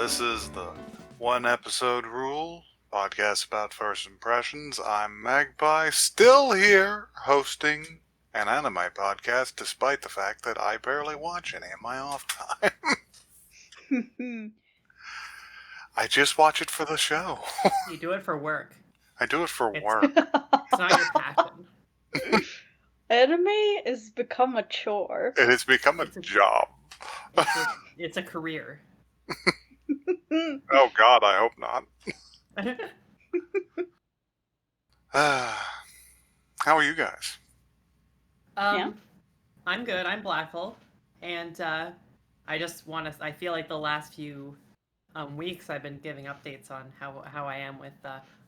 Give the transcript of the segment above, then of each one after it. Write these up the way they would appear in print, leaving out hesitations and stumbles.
This is the One Episode Rule podcast about first impressions. I'm Magpie, still here hosting an anime podcast, despite the fact that I barely watch any in my off time. I just watch it for the show. You do it for work. I do it for work. It's not your passion. Anime has become a chore. It has become a job. It's a career. Oh God, I hope not. How are you guys? Yeah. I'm good. I'm Blackful, and I feel like the last few weeks I've been giving updates on how I am with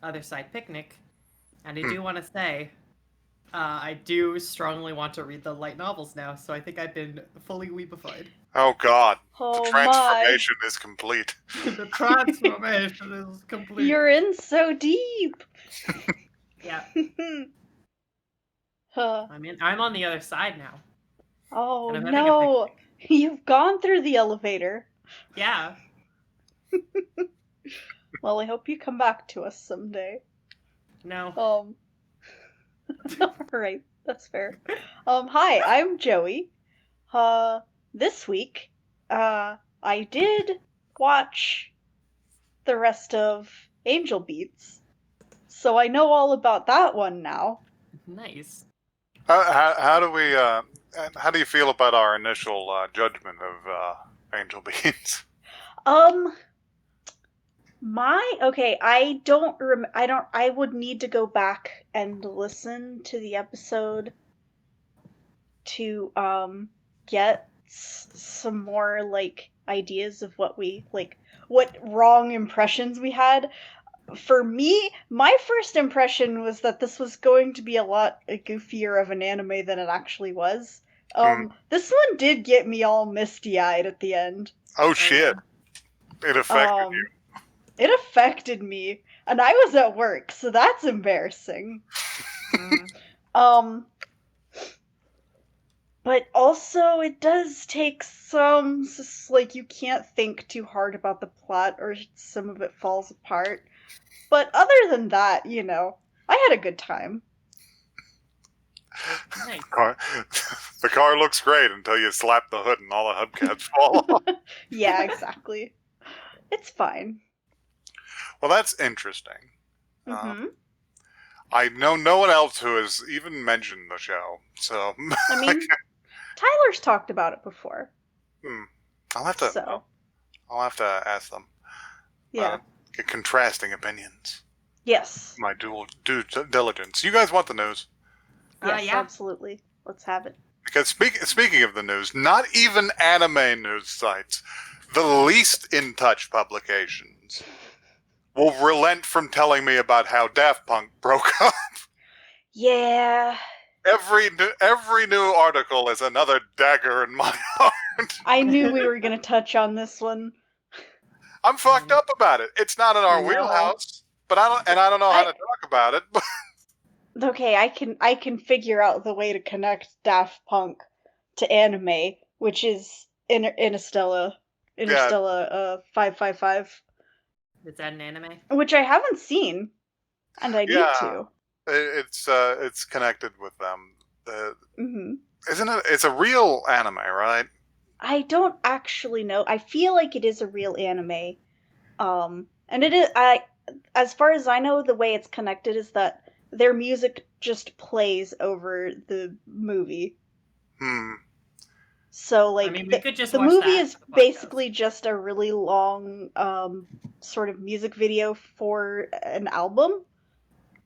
Other Side Picnic, and I do want to say I do strongly want to read the light novels now. So I think I've been fully weebified. Oh God, Oh the transformation is complete. The transformation is complete. You're in so deep. Yeah. Huh. I'm on the other side now. Oh And I'm having a no, picnic. you've gone through the elevator. Yeah. Well, I hope you come back to us someday. No. Alright, that's fair. Hi, I'm Joey. This week, I did watch the rest of Angel Beats, so I know all about that one now. Nice. How do you feel about our initial judgment of Angel Beats? I would need to go back and listen to the episode to get some more ideas of what wrong impressions we had. For me, my first impression was that this was going to be a lot goofier of an anime than it actually was. This one did get me all misty-eyed at the end. Oh shit! It affected you. It affected me, and I was at work, so that's embarrassing. But also it does take some, you can't think too hard about the plot, or some of it falls apart. But other than that, I had a good time. Nice. The car looks great until you slap the hood and all the hubcaps fall off. Yeah, exactly. It's fine. Well, that's interesting. Mm-hmm. I know no one else who has even mentioned the show, so I mean, Tyler's talked about it before. I'll have to ask them. Yeah. Get contrasting opinions. Yes. My due diligence. You guys want the news? Yes, Yeah. absolutely. Let's have it. Because speaking of the news, not even anime news sites, the least in touch publications, will relent from telling me about how Daft Punk broke up. Yeah. Every new article is another dagger in my heart. I knew we were going to touch on this one. I'm fucked up about it. It's not in our No. wheelhouse, but I don't know how to talk about it. Okay, I can figure out the way to connect Daft Punk to anime, which is Interstellar 555. Is that an anime? Which I haven't seen, and I need to. It's connected with them. Mm-hmm. Isn't it? It's a real anime, right? I don't actually know. I feel like it is a real anime. And it is. As far as I know, the way it's connected is that their music just plays over the movie. So, we could just the watch movie that is on the podcast. basically just a really long, sort of music video for an album,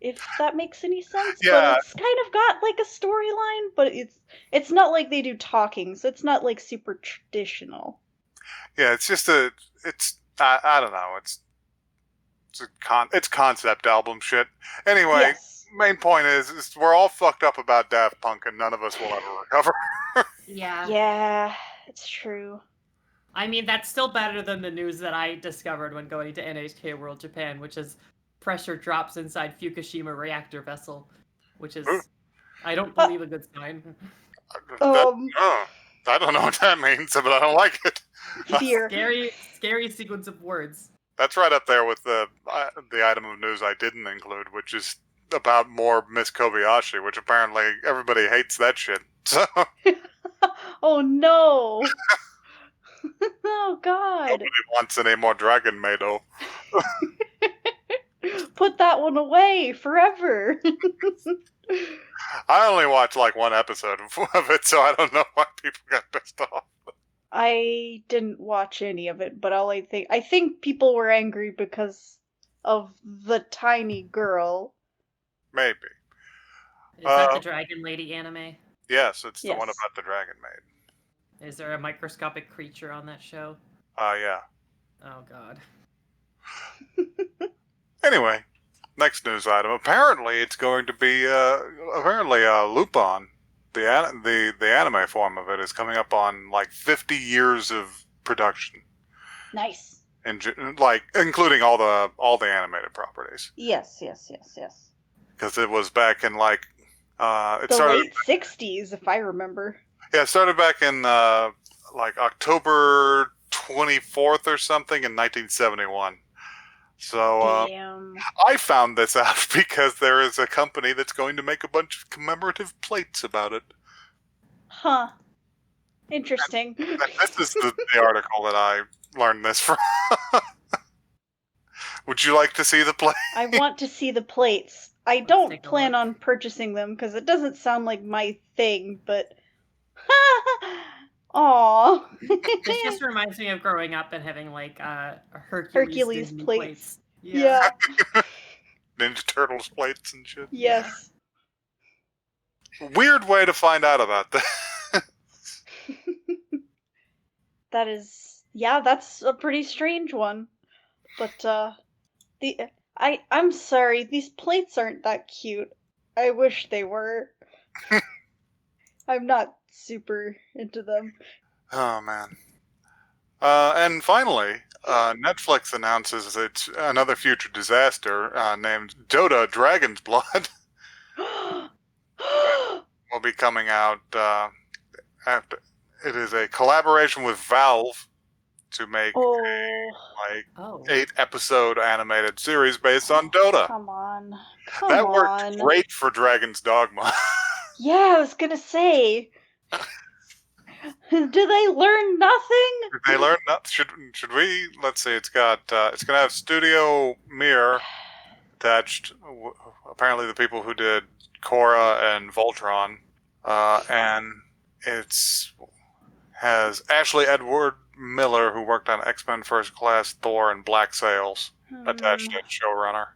if that makes any sense. Yeah. But it's kind of got a storyline, but it's not like they do talking, so it's not super traditional. Yeah, it's just I don't know. It's concept album shit. Anyway, Yes. main point is we're all fucked up about Daft Punk, and none of us will ever recover. Yeah. Yeah, it's true. I mean, that's still better than the news that I discovered when going to NHK World Japan, which is pressure drops inside Fukushima reactor vessel, which is, I don't believe, a good sign. I don't know what that means, but I don't like it. Fear. Scary sequence of words. That's right up there with the item of news I didn't include, which is about more Miss Kobayashi, which apparently everybody hates that shit. So Oh no! Oh god! nobody wants any more Dragon Maid-o. Put that one away forever. I only watched like one episode of it, so I don't know why people got pissed off. I didn't watch any of it, but I think people were angry because of the tiny girl. Maybe. Is that the Dragon Lady anime? Yes, it's the one Yes. about the Dragon Maid. Is there a microscopic creature on that show? Yeah. Oh god. Anyway, next news item. Apparently, it's going to be Lupin. The anime form of it is coming up on like 50 years of production, Nice. and like including all the animated properties. Yes. Because it was back in like it The started late 60s, if I remember. it started back in like October 24th or something in 1971. So Damn. I found this out because there is a company that's going to make a bunch of commemorative plates about it. Huh. Interesting. And this is the article that I learned this from. Would you like to see the plate? I want to see the plates. I take don't a plan look. on purchasing them because it doesn't sound like my thing, but. Aww. This just reminds me of growing up and having like Hercules Disney plates. Yeah. Yeah. Ninja Turtles plates and shit. Yes. Weird way to find out about that. That is, yeah, that's a pretty strange one. But I'm sorry, these plates aren't that cute. I wish they were. I'm not super into them. Oh man. And finally, Netflix announces it's another future disaster named Dota Dragon's Blood will be coming out after. It is a collaboration with Valve to make Oh, like Oh. 8-episode animated series based on Dota. come on. Come That on. worked great for Dragon's Dogma. Yeah, I was gonna say. Do they learn nothing? They learned that. Should we? Let's see. It's gonna have Studio Mir attached. Apparently, the people who did Korra and Voltron, and has Ashley Edward Miller, who worked on X-Men First Class, Thor, and Black Sails, attached as showrunner.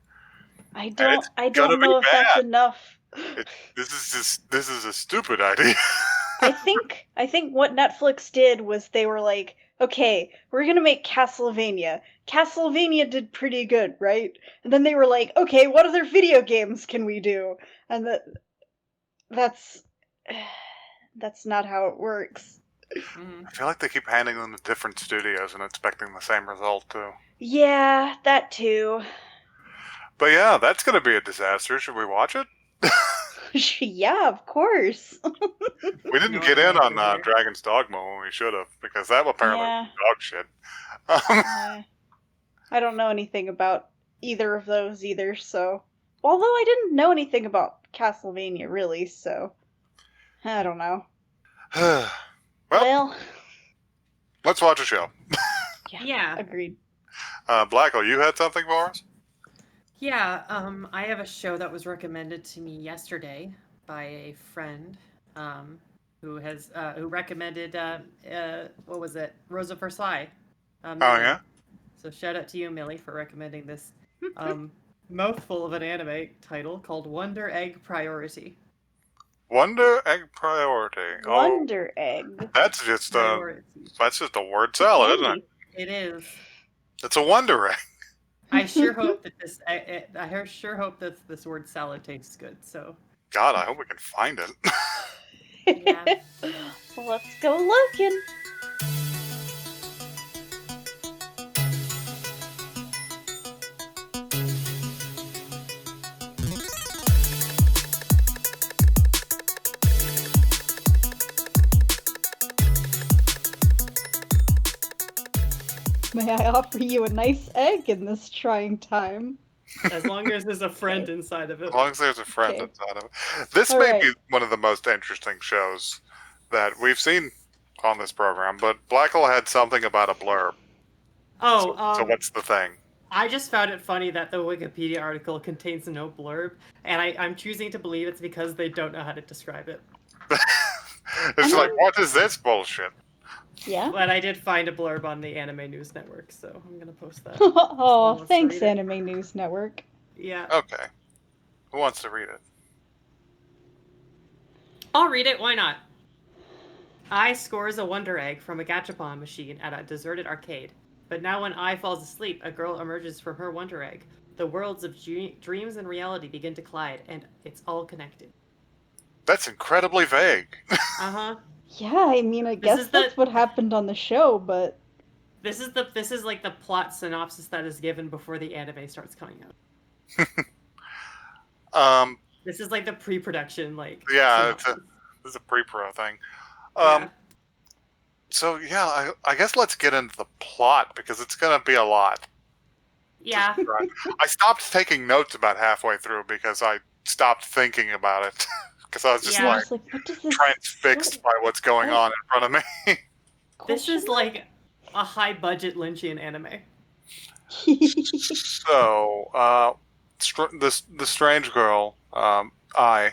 I gonna don't be know if that's bad. enough. This is a stupid idea. I think what Netflix did was they were like, okay, we're gonna make Castlevania. Castlevania did pretty good, right? And then they were like, okay, what other video games can we do? And that's not how it works. I feel like they keep handing them to different studios and expecting the same result too. Yeah, that too. But yeah, that's going to be a disaster. Should we watch it? Yeah, of course. We didn't No, get I in don't on either. Dragon's Dogma when we should have, because that apparently Yeah. was dog shit. I don't know anything about either of those either, so. Although I didn't know anything about Castlevania, really, so. I don't know. Well, Well, let's watch a show. Yeah. agreed. Blacko, you had something for us? Yeah, I have a show that was recommended to me yesterday by a friend, who recommended what was it, Rosa Versailles. Millie. Oh yeah. So shout out to you, Millie, for recommending this mouthful of an anime title called Wonder Egg Priority. Wonder Egg Priority. Wonder Egg. That's just Priority. a word salad, isn't it? It is. It's a Wonder Egg. I sure hope that this word salad tastes good. So God, I hope we can find it. yeah. Let's go looking. May I offer you a nice egg in this trying time? As long as there's a friend inside of it. As long as there's a friend Okay. inside of it. This All may right. be one of the most interesting shows that we've seen on this program, but Blackle had something about a blurb. Oh, So what's the thing? I just found it funny that the Wikipedia article contains no blurb, and I'm choosing to believe it's because they don't know how to describe it. It's I like, mean- what is this bullshit? Yeah? But I did find a blurb on the Anime News Network, so I'm gonna post that. Oh, wants to thanks, read it. Anime News Network. Yeah. Okay. Who wants to read it? I'll read it, why not? I scores a Wonder Egg from a gachapon machine at a deserted arcade. But now when I falls asleep, a girl emerges from her Wonder Egg. The worlds of dreams and reality begin to collide, and it's all connected. That's incredibly vague. Uh-huh. Yeah, I mean, I guess is that's the- what happened on the show, but This is like the plot synopsis that is given before the anime starts coming out. This is like the pre-production, like. Yeah, synopsis. it's a pre-pro thing. Yeah. So yeah, I guess let's get into the plot because it's gonna be a lot. Yeah. I stopped taking notes about halfway through because I stopped thinking about it because I was just Yeah. I like was like, what does this transfixed by what's going on in front of me. This is question mark? like a high-budget Lynchian anime. So, the strange girl, I,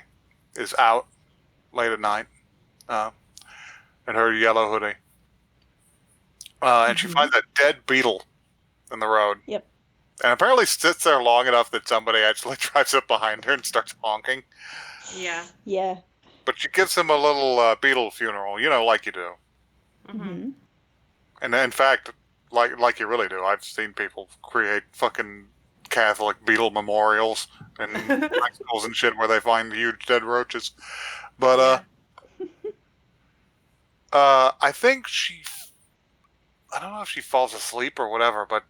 is out late at night, in her yellow hoodie, and she Mhm. finds a dead beetle in the road. Yep. And apparently sits there long enough that somebody actually drives up behind her and starts honking. Yeah. Yeah. But she gives him a little beetle funeral, like you do. Mm-hmm. And in fact, like you really do. I've seen people create fucking Catholic beetle memorials in high schools and shit where they find huge dead roaches. But I think I don't know if she falls asleep or whatever, but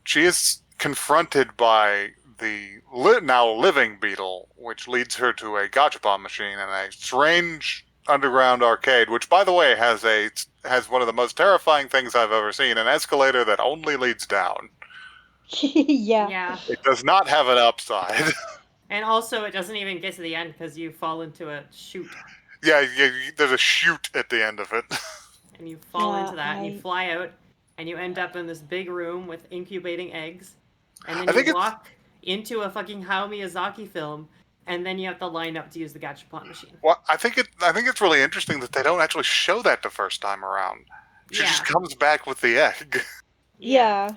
she is confronted by the now living beetle, which leads her to a gachapon machine and a strange underground arcade, which, by the way, has one of the most terrifying things I've ever seen: an escalator that only leads down. Yeah. Yeah. It does not have an upside. And also, it doesn't even get to the end because you fall into a chute, Yeah, there's a chute at the end of it. and you fall Yeah, into that, and you I- fly out, and you end up in this big room with incubating eggs, and I then think you it's- walk into a fucking Hayao Miyazaki film, and then you have to line up to use the gachapon machine. Well, I think it's really interesting that they don't actually show that the first time around. She Yeah. just comes back with the egg, Yeah.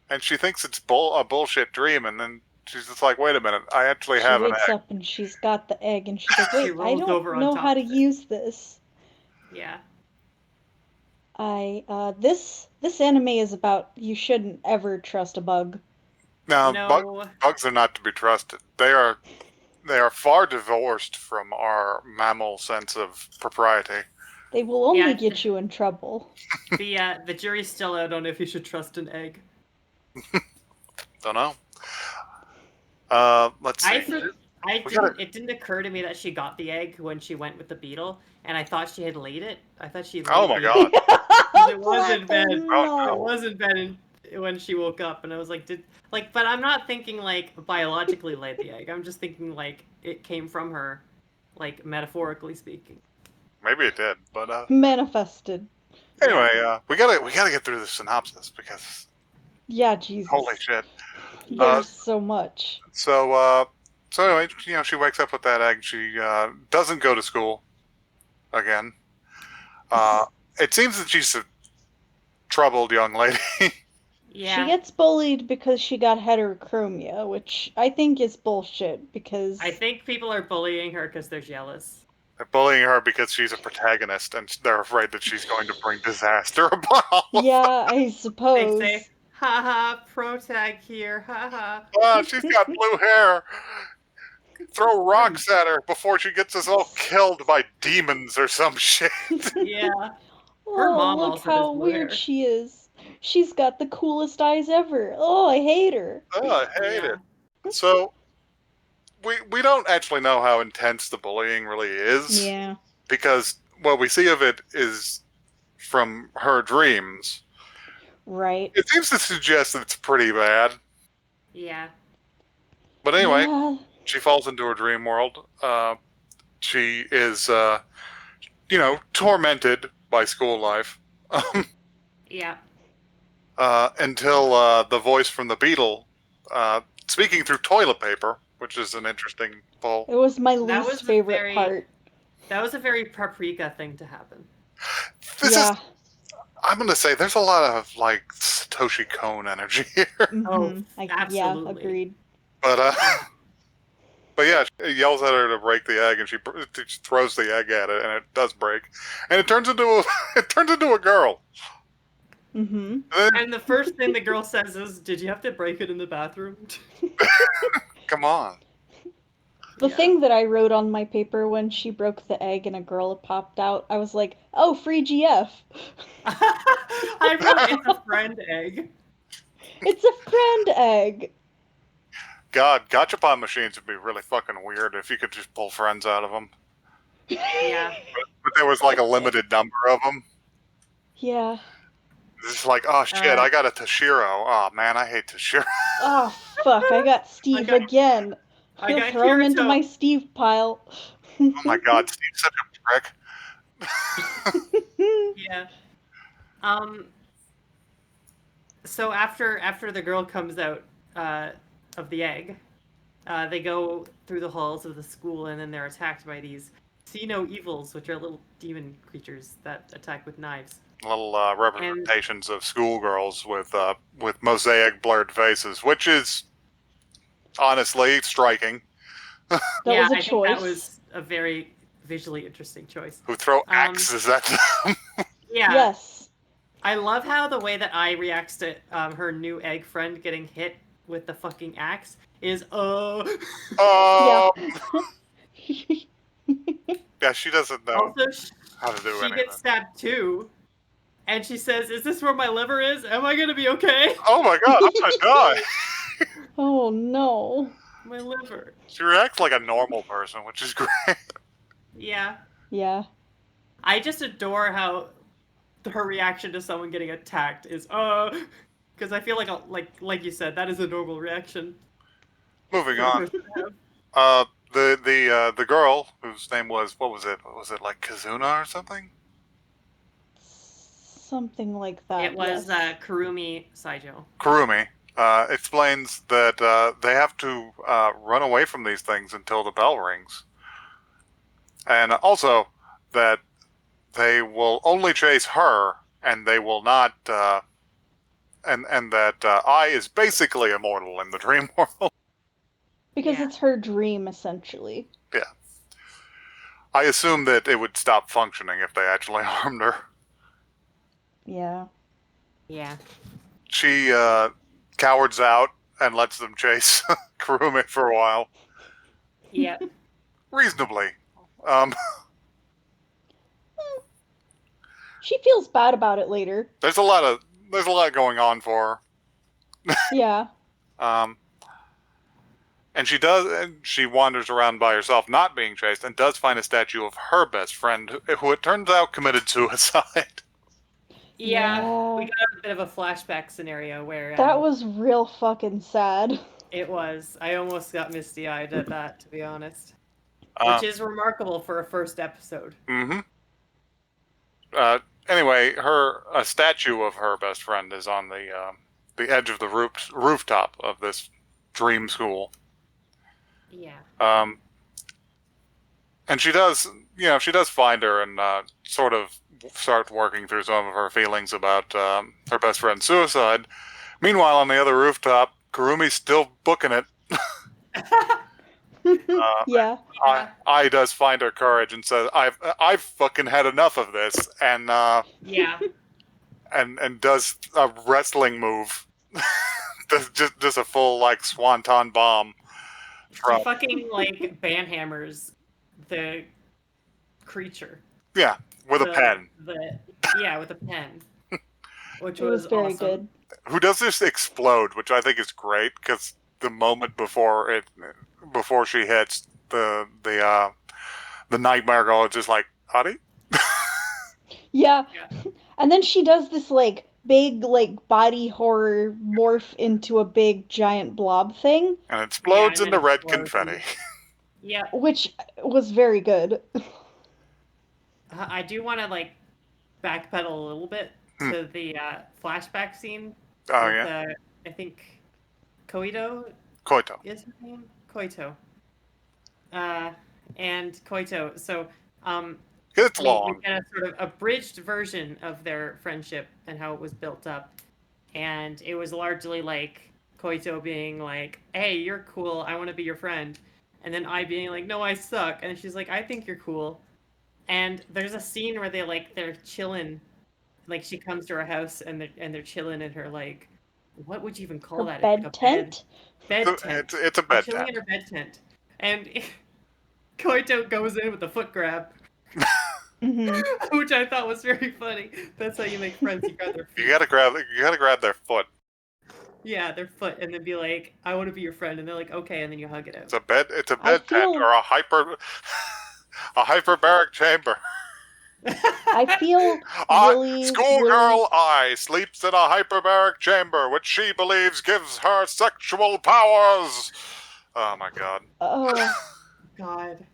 and she thinks it's a bullshit dream, and then she's just like, "Wait a minute, I actually She have an wakes egg." up and she's got the egg, and she's like, She wait, I rolls over don't on know top how to of it. use this. Yeah. This anime is about you shouldn't ever trust a bug. Now, No. bugs are not to be trusted. They are far divorced from our mammal sense of propriety. They will only Yeah. get you in trouble. The jury's still out on if you should trust an egg. Don't know. Let's see. It didn't occur to me that she got the egg when she went with the beetle, and I thought she had laid it. I thought she. Oh my god! It wasn't bad. No. It wasn't bad when she woke up, and I was like, but I'm not thinking like biologically laid the egg. I'm just thinking like it came from her, like metaphorically speaking. Maybe it did, but Manifested. anyway, we gotta get through the synopsis because Yeah, Jesus. holy shit. There's so much. So anyway, she wakes up with that egg. She doesn't go to school again. It seems that she's a troubled young lady. Yeah. She gets bullied because she got heterochromia, which I think is bullshit because I think people are bullying her because they're jealous. They're bullying her because she's a protagonist, and they're afraid that she's going to bring disaster upon all of yeah, I They suppose. say, haha, protag here, haha. She's got blue hair. Throw rocks at her before she gets us all killed by demons or some shit. Yeah. Her Oh, mom look also how has blue weird hair. she is. She's got the coolest eyes ever. Oh, I hate her. Oh, I hate Yeah. it. So, we don't actually know how intense the bullying really is. Yeah. Because what we see of it is from her dreams. Right. It seems to suggest that it's pretty bad. Yeah. But anyway, Yeah. she falls into her dream world. She is, tormented by school life. Yeah. Until the voice from the beetle, speaking through toilet paper, which is an interesting pull. It was my That least was favorite part. That was a very paprika thing to happen. This Yeah. is, I'm going to say, there's a lot of, like, Satoshi Kon energy here. Oh, Yeah, absolutely. agreed. But, but yeah, she yells at her to break the egg, and she throws the egg at it, and it does break. And it turns into a girl. Mm-hmm. And the first thing the girl says is, "Did you have to break it in the bathroom?" Come on. The Yeah. thing that I wrote on my paper when she broke the egg and a girl popped out, I was like, oh, free GF. I wrote it's a friend egg. It's a friend egg. God, gachapon machines would be really fucking weird if you could just pull friends out of them. Yeah. But there was like a limited number of them. Yeah. It's like, oh shit, I got a Toshiro. Oh man, I hate Toshiro. Oh, fuck, I got Steve again. I He'll got throw him into Kirito. my Steve pile. Oh my god, Steve's such a prick. Yeah. So after the girl comes out of the egg, they go through the halls of the school, and then they're attacked by these see no evils, which are little demon creatures that attack with knives. Little representations of schoolgirls with mosaic blurred faces, which is honestly striking. That yeah, was a I choice. think that was a very visually interesting choice. Who throw axes at them. Yeah. Yes. I love how the way that I reacts to her new egg friend getting hit with the fucking axe is Oh. Yeah, she doesn't know Also, how to do she anything. gets stabbed too, and she says, "Is this where my liver is? Am I gonna be okay?" Oh my god, I'm gonna die. Oh no. My liver. She reacts like a normal person, which is great. Yeah. Yeah. I just adore how her reaction to someone getting attacked is because I feel like you said, that is a normal reaction. Moving for a on. person to have. The girl whose name was, what was it? Was it like Kazuna or something? Something like that. It was yes. Kurumi Saijo. Kurumi explains that they have to run away from these things until the bell rings, and also that they will only chase her, and they will not, and that Ai is basically immortal in the dream world. Because Yeah. it's her dream, essentially. Yeah. I assume that it would stop functioning if they actually harmed her. Yeah. Yeah. She cowards out and lets them chase Kurumi for a while. Yeah. Reasonably. She feels bad about it later. There's a lot going on for her. Yeah. And she wanders around by herself, not being chased, and does find a statue of her best friend, who it turns out committed suicide. Yeah. We got a bit of a flashback scenario where That was real fucking sad. it was. I almost got misty-eyed at that, to be honest. Which is remarkable for a first episode. Mm-hmm. Anyway, a statue of her best friend is on the edge of the rooftop of this dream school. Yeah. And she does find her and sort of start working through some of her feelings about her best friend's suicide. Meanwhile, on the other rooftop, Kurumi's still booking it. Yeah. I does find her courage and says, I've fucking had enough of this, and Yeah. and does a wrestling move. just a full like swanton bomb. She fucking like banhammers the creature. Yeah, with a pen. With a pen. Which It was very awesome. good. Who does this explode, which I think is great, because the moment before she hits the nightmare girl, is just like, Hottie? Yeah. And then she does this like big like body horror morph into a big giant blob thing, And it Yeah, explodes and then into red explodes. confetti. Yeah, which was very good. I do want to like backpedal a little bit Hmm. to the flashback scene Oh, with yeah? I think Koito Koito. is her name. Koito. And Koito. So It's we long. get a sort of abridged version of their friendship and how it was built up. And it was largely like Koito being like, "Hey, you're cool. I want to be your friend." And then I being like, "No, I suck." And she's like, "I think you're cool." And there's a scene where they're chilling, like she comes to her house and they're chilling in her like, what would you even call Her that? It's like a bed tent. bed tent. It's a They're bed chilling tent. in her bed tent, and Koito goes in with a foot grab, Hmm. which I thought was very funny. That's how you make friends. You grab their feet. You gotta grab their foot. Yeah, their foot, and then be like, "I want to be your friend," and they're like, "Okay," and then you hug it out. It's a I bed tent feel or a hyperbaric chamber. I feel really, Schoolgirl I sleeps in a hyperbaric chamber, which she believes gives her sexual powers. Oh my god. oh, God.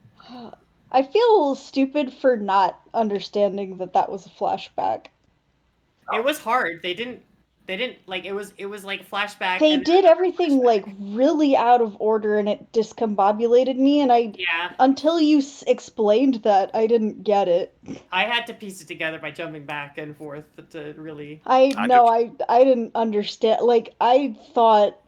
I feel a little stupid for not understanding that that was a flashback. It was hard. They didn't like it was like flashback They and then did another everything flashback. like really out of order, and it discombobulated me. And Yeah, until you explained that, I didn't get it. I had to piece it together by jumping back and forth to really. I I no, just I didn't understand. Like I thought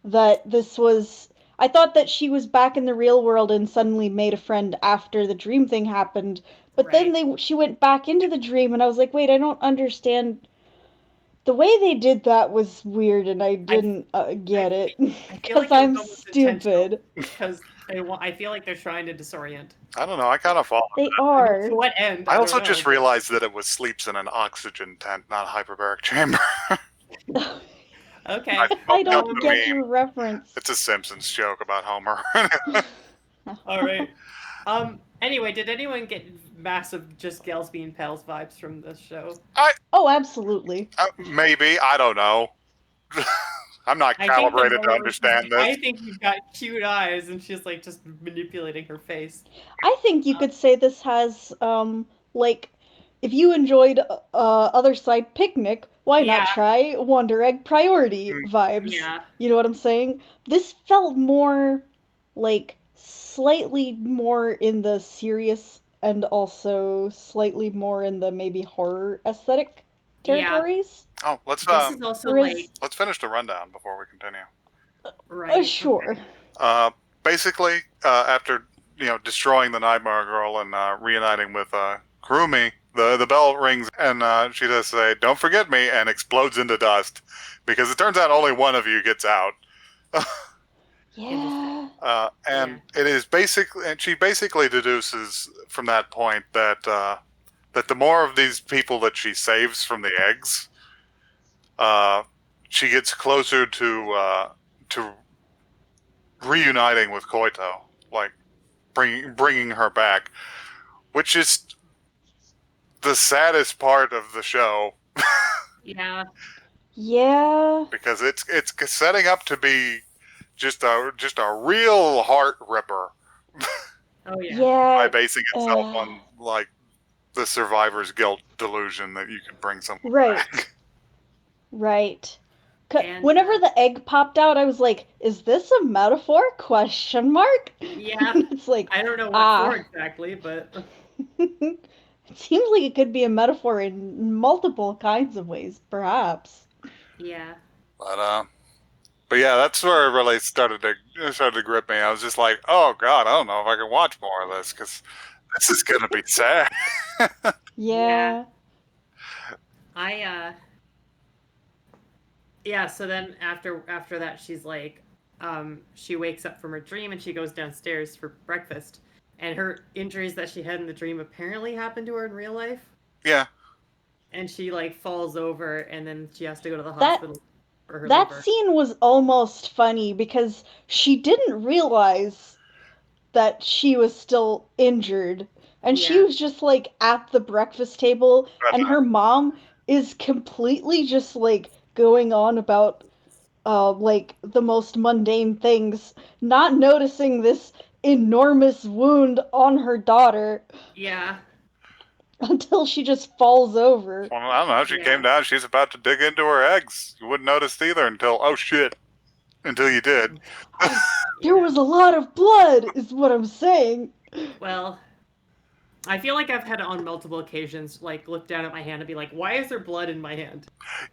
that this was. I thought that she was back in the real world and suddenly made a friend after the dream thing happened. But then Right. she went back into the dream, and I was like, wait, I don't understand. The way they did that was weird, and I I didn't I get it I feel because like it was I'm almost intentional stupid. because they want. I feel like they're trying to disorient. I don't know, I kind of followed. They I mean, are. to what end? I I don't also know. just realized that it was sleeps in an oxygen tent, not hyperbaric chamber. Okay. I Up don't the get meme. your reference. It's a Simpsons joke about Homer. All right. Anyway, did anyone get massive just gals being pals vibes from this show? Oh, absolutely. Maybe, I don't know. I'm not I think the calibrated to moment where understand this. I think you've got cute eyes, and she's like just manipulating her face. I think you could say this has, like, if you enjoyed Other Side Picnic, why not Yeah, try Wonder Egg Priority Mm. vibes? yeah, You know what I'm saying? This felt more, like, slightly more in the serious and also slightly more in the maybe horror aesthetic yeah. territories. Oh, This is also Whereas, let's finish the rundown before we continue. right. sure. Basically, after destroying the Nightmare Girl and reuniting with Kurumi, the bell rings and she does say, "Don't forget me," and explodes into dust because it turns out only one of you gets out. Yeah. And it is basically, and she basically deduces from that point that that the more of these people that she saves from the eggs, she gets closer to reuniting with Koito, like bringing her back, which is the saddest part of the show Yeah, Yeah. because it's setting up to be just a real heart ripper oh yeah, by Yeah. basing itself on like the survivor's guilt delusion that you can bring someone Right. back. Right. and Whenever the egg popped out, I was like, "Is this a metaphor?" Question mark. yeah, It's like, I don't know what for ah. exactly, but It seems like it could be a metaphor in multiple kinds of ways, perhaps. yeah, But yeah, that's where it really started to grip me. I was just like, oh god, I don't know if I can watch more of this because this is gonna be sad. Yeah. I yeah. So then after that, she's like, she wakes up from her dream and she goes downstairs for breakfast, and her injuries that she had in the dream apparently happened to her in real life, Yeah, and she like falls over, and then she has to go to the That hospital for her that liver. scene was almost funny because she didn't realize that she was still injured. And she Yeah, was just like at the breakfast table, but, and her mom is completely just like going on about like the most mundane things, not noticing this enormous wound on her daughter Yeah. until she just falls over. Well, I don't know. She Yeah. came down. She's about to dig into her eggs. You wouldn't notice either until, oh shit, until you did. There was a lot of blood, is what I'm saying. Well, I feel like I've had it on multiple occasions, like look down at my hand and be like, "Why is there blood in my hand?"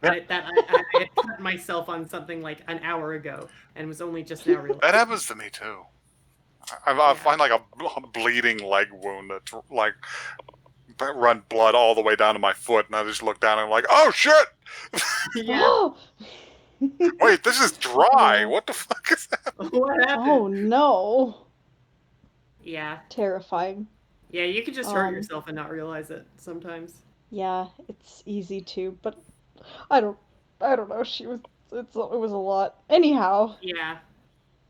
Yeah. I had cut myself on something like an hour ago, and was only just now realizing. That happens to me too. I Yeah. find like a bleeding leg wound that's like run blood all the way down to my foot, and I just look down and I'm like, oh shit! Yeah. Wait, this is dry. Oh. What the fuck is that? What happened? Oh no. Yeah. Terrifying. Yeah, you can just hurt yourself and not realize it sometimes. Yeah, it's easy to, but I don't know. It was a lot. Anyhow, Yeah.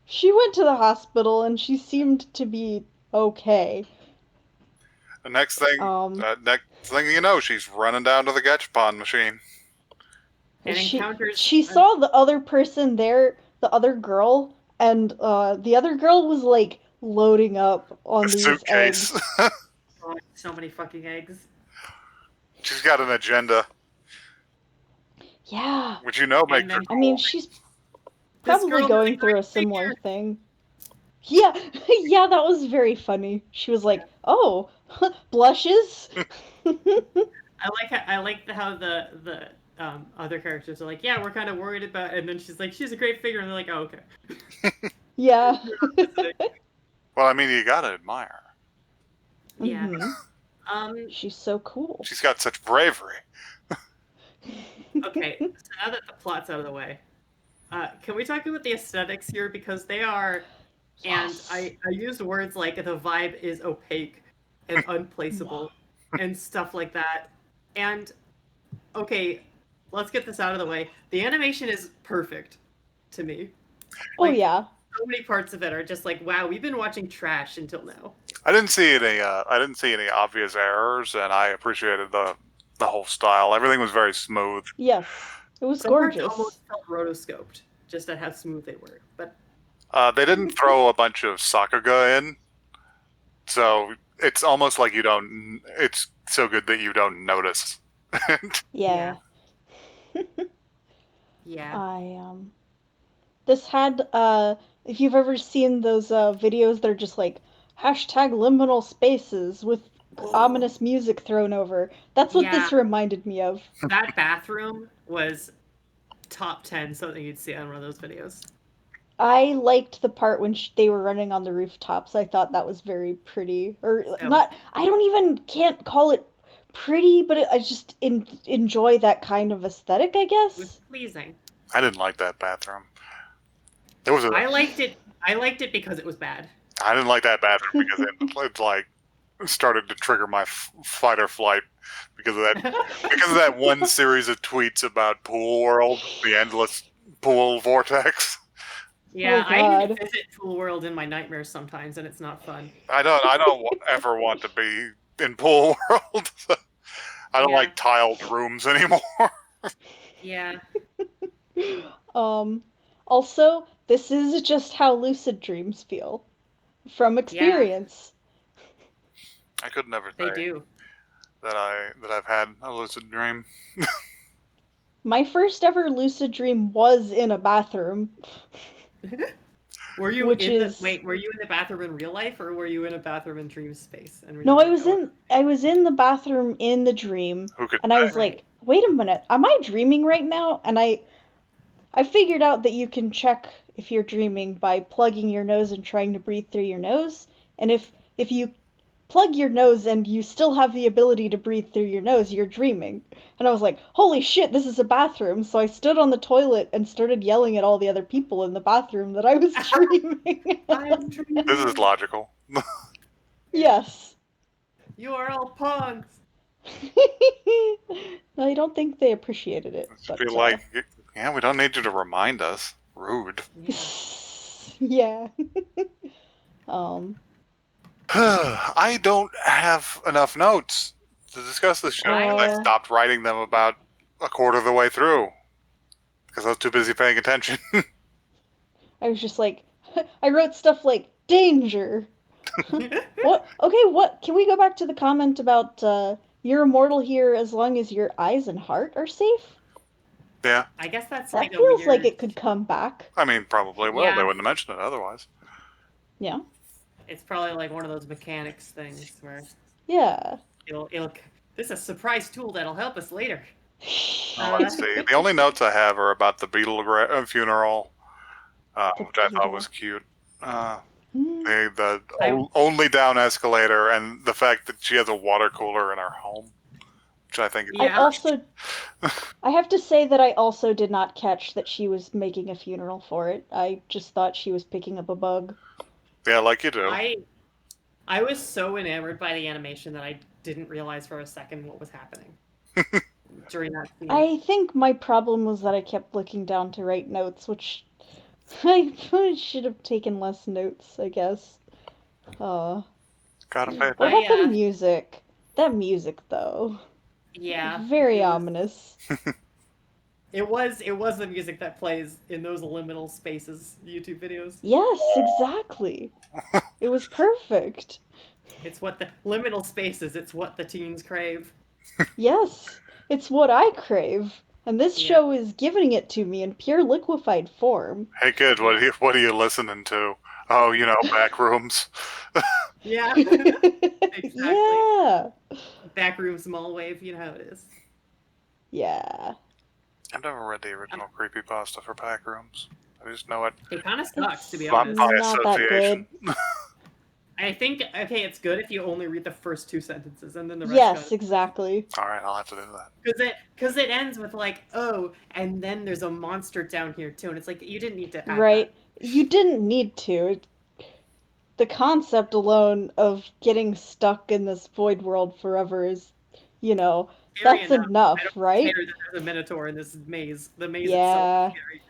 she went to the hospital and she seemed to be okay. The next thing you know, she's running down to the Gachapon machine. And encounters. She saw the other person there, the other girl, and the other girl was like loading up on A these suitcase. eggs. Oh, so many fucking eggs. She's got an agenda, Yeah. which you know makes And her then- I mean, cool. she's This probably girl going is a through a great similar figure. thing. Yeah, yeah, that was very funny. She was like, "Oh, blushes." I like how the other characters are like, yeah, we're kind of worried about, and then she's like, she's a great figure, and they're like, oh, okay. Yeah. Well, I mean, you gotta admire her. Yeah. Mhm. She's so cool. She's got such bravery. Okay, so now that the plot's out of the way, can we talk about the aesthetics here, because they are, Yes. and I used words like the vibe is opaque and unplaceable and stuff like that. And okay, let's get this out of the way. The animation is perfect to me. Oh Like, yeah. so many parts of it are just like, wow, we've been watching trash until now. I didn't see any obvious errors, and I appreciated the whole style. Everything was very smooth. Yes. It was Some parts gorgeous. almost felt rotoscoped, just at how smooth they were. But They didn't throw a bunch of Sakuga in, so it's almost like you don't. It's so good that you don't notice. Yeah. yeah, This had if you've ever seen those videos, they're just like hashtag liminal spaces with ominous music thrown over. That's what this Yeah. reminded me of. that bathroom was top 10 something you'd see on one of those videos. I liked the part when they were running on the rooftops. I thought that was very pretty. Or So- not, I don't even, can't call it pretty, but I just enjoy that kind of aesthetic, I It was guess. pleasing. I didn't like that bathroom. There was a. I liked it because it was bad. I didn't like that bathroom because it like started to trigger my fight or flight because of that one series of tweets about Pool World, the endless pool vortex. Yeah, Oh, I need to God. visit Pool World in my nightmares sometimes, and it's not fun. I don't ever want to be in Pool World. I don't Yeah. like tiled rooms anymore. Yeah. Also, this is just how lucid dreams feel. From experience. I could never They say do. that I've had a lucid dream. My first ever lucid dream was in a bathroom. Were you Which in is- the were you in the bathroom in real life, or were you in a bathroom in dream space? And No, I was in the bathroom in the dream, Who could and I say? was like, wait a minute, am I dreaming right now? And I figured out that you can check if you're dreaming by plugging your nose and trying to breathe through your nose. And if you plug your nose and you still have the ability to breathe through your nose, you're dreaming. And I was like, holy shit, this is a bathroom. So I stood on the toilet and started yelling at all the other people in the bathroom that I was dreaming. I'm dreaming. This is logical. Yes. You are all pawns. I don't think they appreciated it. I But, feel like, yeah, we don't need you to remind us. Rude. Yeah. yeah. um. I don't have enough notes to discuss this show. I Uh. stopped writing them about a quarter of the way through because I was too busy paying attention. I was just like, I wrote stuff like danger. What? Okay, what? Can we go back to the comment about you're immortal here as long as your eyes and heart are safe? Yeah, I guess that's That like a feels like weird. it could come back. I mean, probably will. They Yeah. wouldn't have mentioned it otherwise. Yeah. It's probably like one of those mechanics things where Yeah. it'll. This is a surprise tool that'll help us later. Let's see. The only notes I have are about the beetle funeral, The which I thought beetle. was cute. Hmm. The I- only down escalator, and the fact that she has a water cooler in her home, which I think is Yeah. I have to say that I also did not catch that she was making a funeral for it. I just thought she was picking up a bug. yeah, like you do. I was so enamored by the animation that I didn't realize for a second what was happening during that scene. I think my problem was that I kept looking down to write notes, which I should have taken less notes, I guess. Gotta pay What attention. about the music? That music, though. Yeah. Very it was- ominous. It was the music that plays in those liminal spaces YouTube videos. Yes, exactly. It was perfect. It's what the liminal spaces. It's what the teens crave. Yes, it's what I crave. And this Yeah. show is giving it to me in pure liquefied form. Hey kid, what are you listening to? Oh, back rooms. Yeah. Yeah. Backroom small wave. You know how it is. Yeah. I've never read the original creepypasta for back rooms. I just know it It kind of sucks, to be by honest. Not that association. I think it's good if you only read the first two sentences and then the rest. Yes, exactly. All right, I'll have to do that. Because it ends with like, oh, and then there's a monster down here too, and it's like you didn't need to add Right. You didn't need to. The concept alone of getting stuck in this void world forever is, that. that's Scary enough, I don't right? care that there's a minotaur in this maze. The maze Yeah. itself is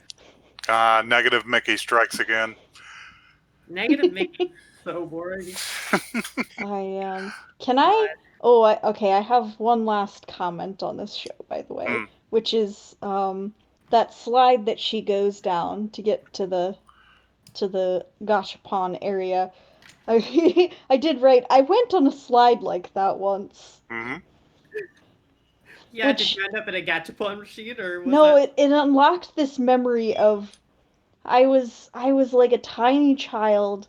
scary. Negative Mickey strikes again. Negative Mickey, so boring. Can I? Oh, okay. I have one last comment on this show, by the way, which is that slide that she goes down to get to the Gashapon area. I did write. I went on a slide like that once. Mm-hmm. Yeah, Which- did you end up in a gachapon machine or was No, that... it unlocked this memory of I was like a tiny child,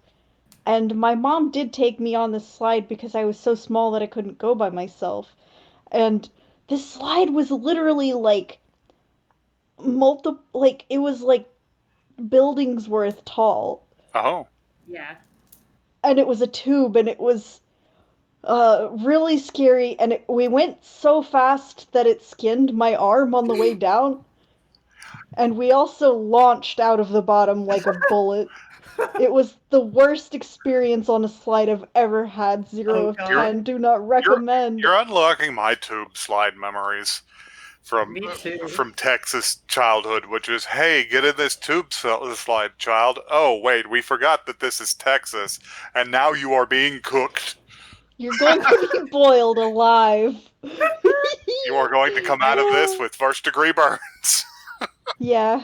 and my mom did take me on this slide because I was so small that I couldn't go by myself. And this slide was literally like it was like buildings worth tall. Oh. Yeah. And it was a tube, and it was really scary, and we went so fast that it skinned my arm on the way down. And we also launched out of the bottom like a bullet. It was the worst experience on a slide I've ever had. 0 of God. 10. Do not recommend. You're unlocking my tube slide memories from Me too. from Texas childhood, which is, hey, get in this tube slide, child. Oh, wait, we forgot that this is Texas, and now you are being cooked. You're going to be boiled alive. You are going to come out of this with first-degree burns. Yeah.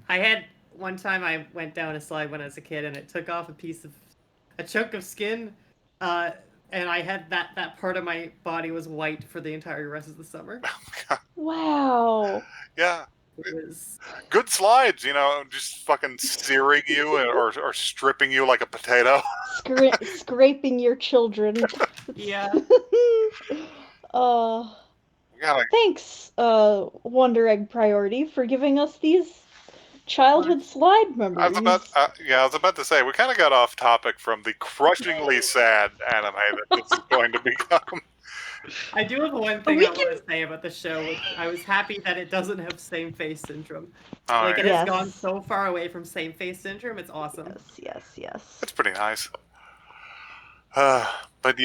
I had one time I went down a slide when I was a kid and it took off a chunk of skin, and I had that part of my body was white for the entire rest of the summer. Wow. Yeah. It was Good slides, just fucking searing you or stripping you like a potato. Scraping your children. yeah. Thanks, Wonder Egg Priority, for giving us these childhood slide memories. I was about to say, we kind of got off topic from the crushingly sad anime that this is going to become. I do have one thing I want to say about the show. Which I was happy that it doesn't have same face syndrome. It has gone so far away from same face syndrome. It's awesome. Yes. It's pretty nice. But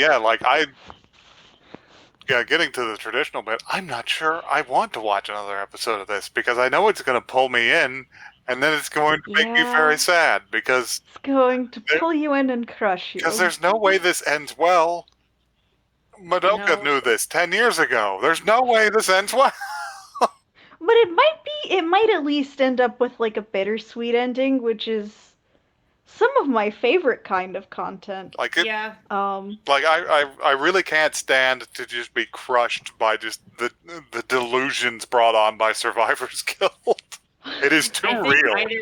yeah, getting to the traditional bit, I'm not sure I want to watch another episode of this because I know it's going to pull me in, and then it's going to make me very sad because it's going to pull you in and crush you. Because there's no way this ends well. Madoka knew this 10 years ago. There's no way this ends well. But it might at least end up with like a bittersweet ending, which is some of my favorite kind of content. Like it, Yeah. like I really can't stand to just be crushed by just the delusions brought on by Survivor's Guild. It is too I think real.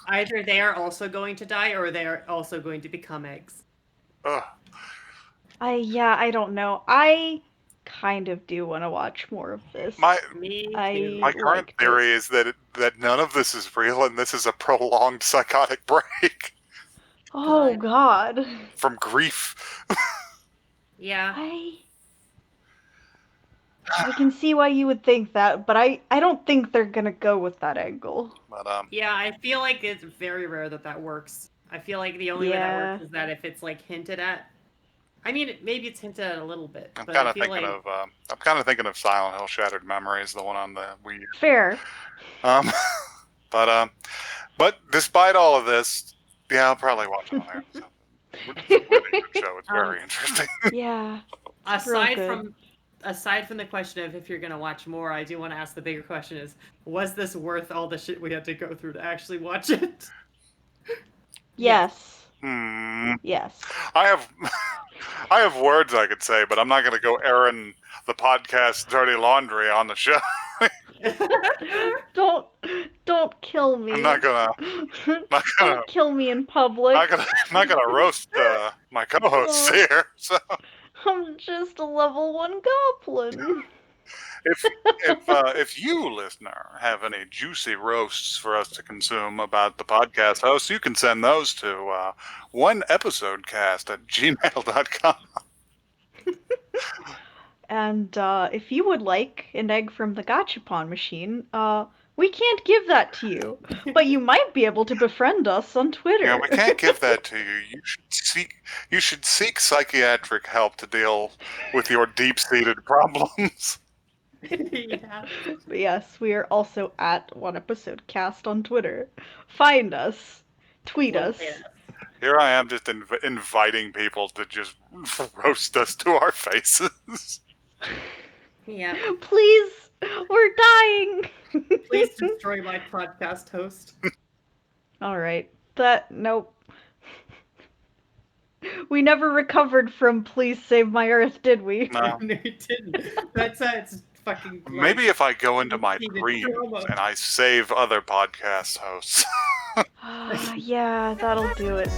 either they are also going to die or they are also going to become eggs. Ugh. I don't know. I kind of do want to watch more of this. My Me too. my current liked theory it. is that none of this is real and this is a prolonged psychotic break Oh God. from grief. Yeah. I can see why you would think that, but I don't think they're gonna go with that angle. But Yeah, I feel like it's very rare that works. I feel like the only way that Yeah. works is that if it's like hinted at. I mean, maybe it's hinted at a little bit, I'm but kind I of feel thinking like of I'm kind of thinking of Silent Hill Shattered Memories, the one on the Wii U. Fair. Um, but despite all of this, yeah, I'll probably watch another episode. It's a really good show. It's very interesting. Yeah. aside good. from aside from the question of if you're gonna watch more, I do want to ask the bigger question: is was this worth all the shit we had to go through to actually watch it? Yes. Yes. Yes. I have words I could say, but I'm not going to go airing the podcast dirty laundry on the show. Don't kill me. I'm not gonna Don't kill me in public. not gonna roast my co-hosts here. So I'm just a level 1 goblin. if you, listener, have any juicy roasts for us to consume about the podcast host, you can send those to oneepisodecast@gmail.com. And if you would like an egg from the Gachapon machine, we can't give that to you, but you might be able to befriend us on Twitter. Yeah, we can't give that to you. You should seek psychiatric help to deal with your deep-seated problems. Yeah. But yes, we are also at One Episode Cast on Twitter. Find us, tweet us. Here I am just inviting people to just roast us to our faces. Yeah. Please, we're dying. Please destroy my podcast host. All right. Nope. We never recovered from "Please Save My Earth," did we? No. No, you didn't. That's it's fucking. Like, Maybe if I go into my even dreams trauma. and I save other podcast hosts. Yeah, that'll do it.